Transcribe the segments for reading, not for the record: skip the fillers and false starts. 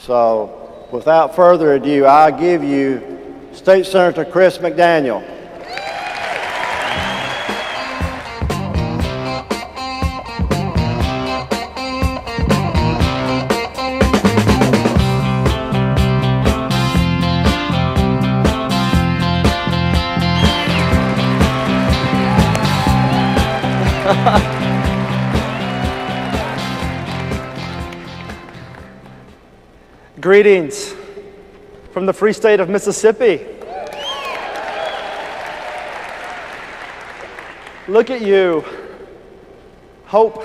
So, without further ado, I give you State Senator Chris McDaniel. Greetings from the free state of Mississippi. Look at you. Hope.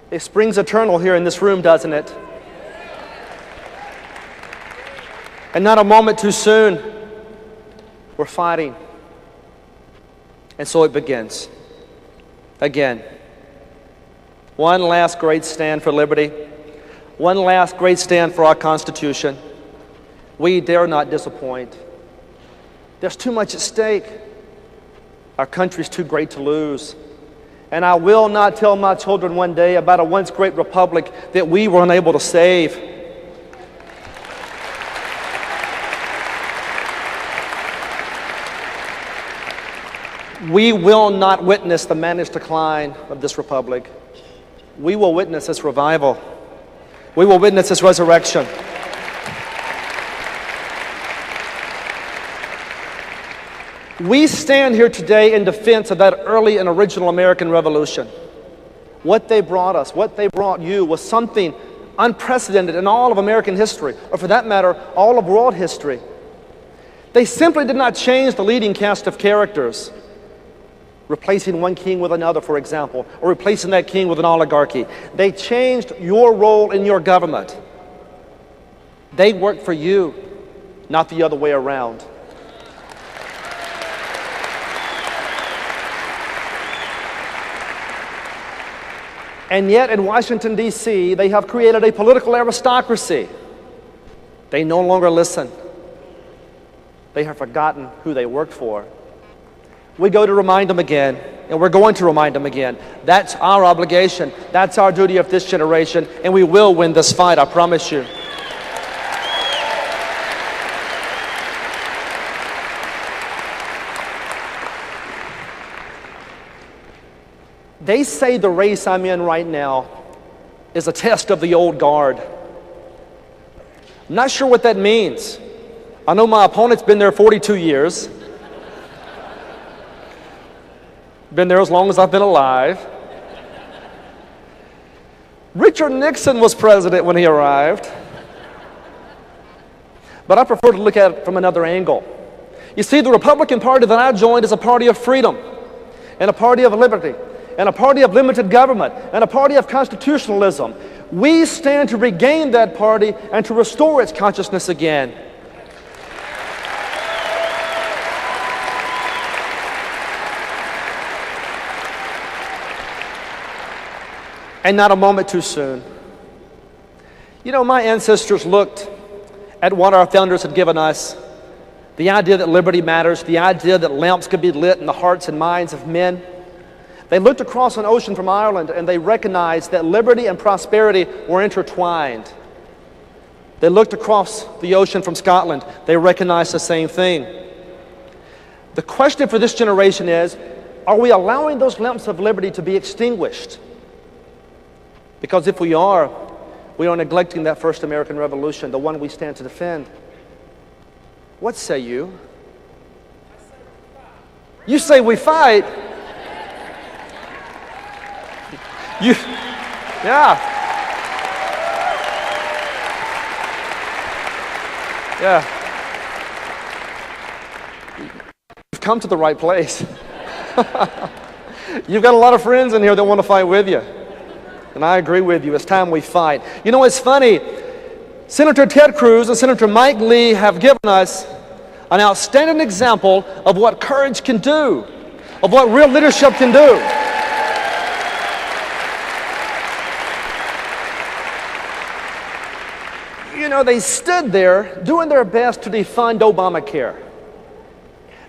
It springs eternal here in this room, doesn't it? And not a moment too soon, we're fighting. And so it begins. Again. One last great stand for liberty. One last great stand for our Constitution. We dare not disappoint. There's too much at stake. Our country's too great to lose. And I will not tell my children one day about a once great republic that we were unable to save. We will not witness the managed decline of this republic. We will witness its revival. We will witness His resurrection. We stand here today in defense of that early and original American Revolution. What they brought us, what they brought you, was something unprecedented in all of American history, or for that matter, all of world history. They simply did not change the leading cast of characters, replacing one king with another, for example, or replacing that king with an oligarchy. They changed your role in your government. They worked for you, not the other way around. And yet in Washington, D.C., they have created a political aristocracy. They no longer listen. They have forgotten who they worked for. We go to remind them again, and we're going to remind them again. That's our obligation. That's our duty of this generation, and we will win this fight, I promise you. They say the race I'm in right now is a test of the old guard. I'm not sure what that means. I know my opponent's been there 42 years. Been there as long as I've been alive. Richard Nixon was president when he arrived. But I prefer to look at it from another angle. You see, the Republican Party that I joined is a party of freedom, and a party of liberty, and a party of limited government, and a party of constitutionalism. We stand to regain that party and to restore its consciousness again. And not a moment too soon. You know, my ancestors looked at what our founders had given us, the idea that liberty matters, the idea that lamps could be lit in the hearts and minds of men. They looked across an ocean from Ireland and they recognized that liberty and prosperity were intertwined. They looked across the ocean from Scotland. They recognized the same thing. The question for this generation is, are we allowing those lamps of liberty to be extinguished? Because if we are neglecting that first American Revolution, the one we stand to defend. What say you? You say we fight? Yeah. You've come to the right place. You've got a lot of friends in here that want to fight with you. And I agree with you. It's time we fight. You know, it's funny. Senator Ted Cruz and Senator Mike Lee have given us an outstanding example of what courage can do, of what real leadership can do. You know, they stood there doing their best to defund Obamacare.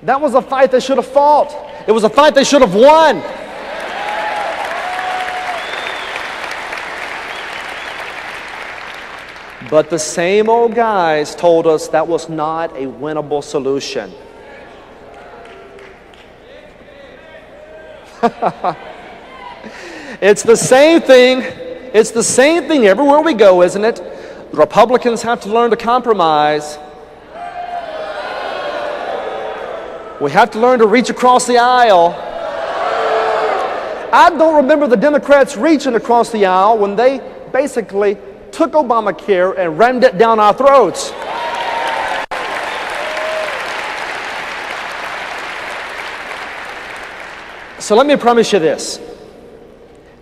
That was a fight they should have fought. It was a fight they should have won. But the same old guys told us that was not a winnable solution. It's the same thing. It's the same thing everywhere we go, isn't it? The Republicans have to learn to compromise. We have to learn to reach across the aisle. I don't remember the Democrats reaching across the aisle when they basically took Obamacare and rammed it down our throats. So let me promise you this.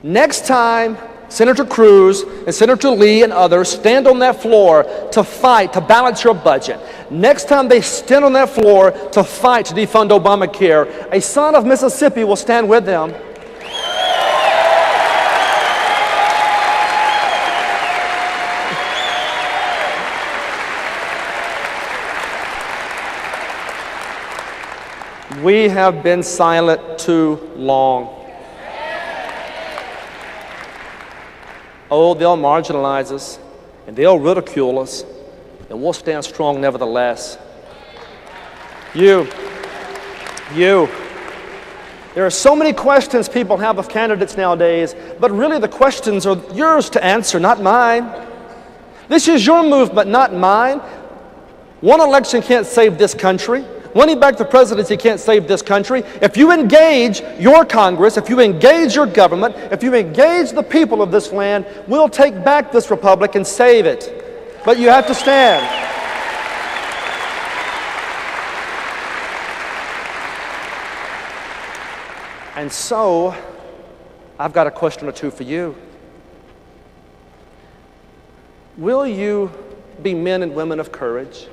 Next time Senator Cruz and Senator Lee and others stand on that floor to fight to balance your budget, next time they stand on that floor to fight to defund Obamacare, a son of Mississippi will stand with them. We have been silent too long. Oh, they'll marginalize us, and they'll ridicule us, and we'll stand strong nevertheless. You. There are so many questions people have of candidates nowadays, but really the questions are yours to answer, not mine. This is your movement, not mine. One election can't save this country. Winning back the presidency can't save this country. If you engage your Congress, if you engage your government, if you engage the people of this land, we'll take back this republic and save it. But you have to stand. And so, I've got a question or two for you. Will you be men and women of courage?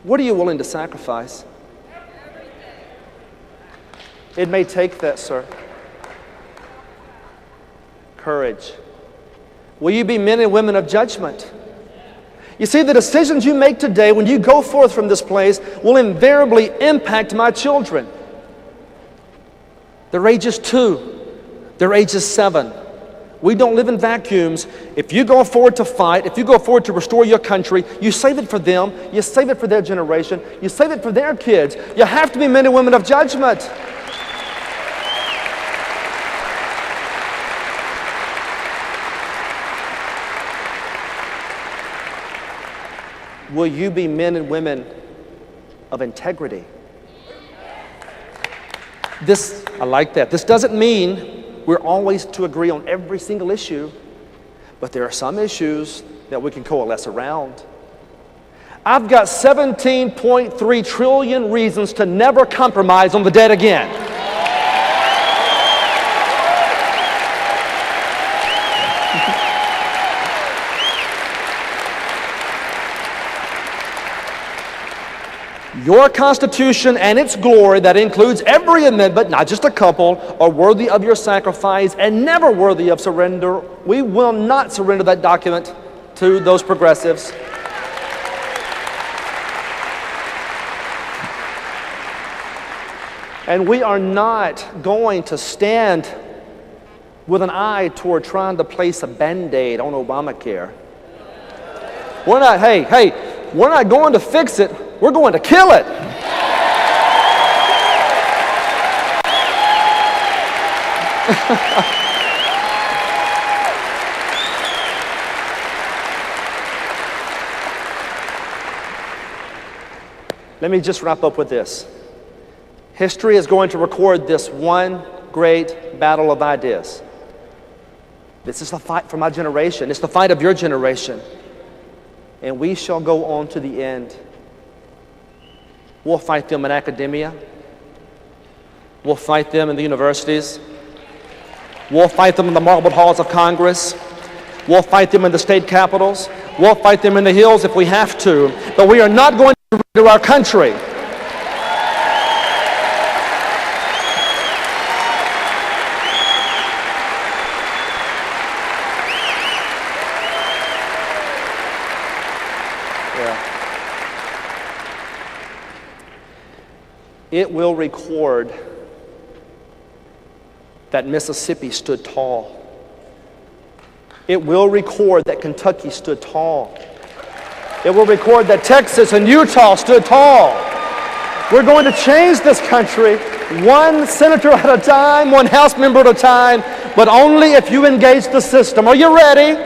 What are you willing to sacrifice? It may take that, sir. Courage. Will you be men and women of judgment? You see, the decisions you make today when you go forth from this place will invariably impact my children. Their age is 2. Their age is 7. We don't live in vacuums. If you go forward to fight, if you go forward to restore your country, you save it for them, you save it for their generation, you save it for their kids. You have to be men and women of judgment. Will you be men and women of integrity? I like that. This doesn't mean we're always to agree on every single issue, but there are some issues that we can coalesce around. I've got 17.3 trillion reasons to never compromise on the debt again. Your Constitution and its glory, that includes every amendment, not just a couple, are worthy of your sacrifice and never worthy of surrender. We will not surrender that document to those progressives. And we are not going to stand with an eye toward trying to place a Band-Aid on Obamacare. We're not, we're not going to fix it. We're going to kill it. Let me just wrap up with this. History is going to record this one great battle of ideas. This is the fight for my generation. It's the fight of your generation. And we shall go on to the end. We'll fight them in academia. We'll fight them in the universities. We'll fight them in the marble halls of Congress. We'll fight them in the state capitals. We'll fight them in the hills if we have to. But we are not going to surrender our country. It will record that Mississippi stood tall. It will record that Kentucky stood tall. It will record that Texas and Utah stood tall. We're going to change this country one senator at a time, one House member at a time, but only if you engage the system. Are you ready?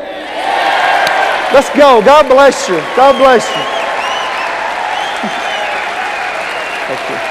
Let's go. God bless you. God bless you. Thank you.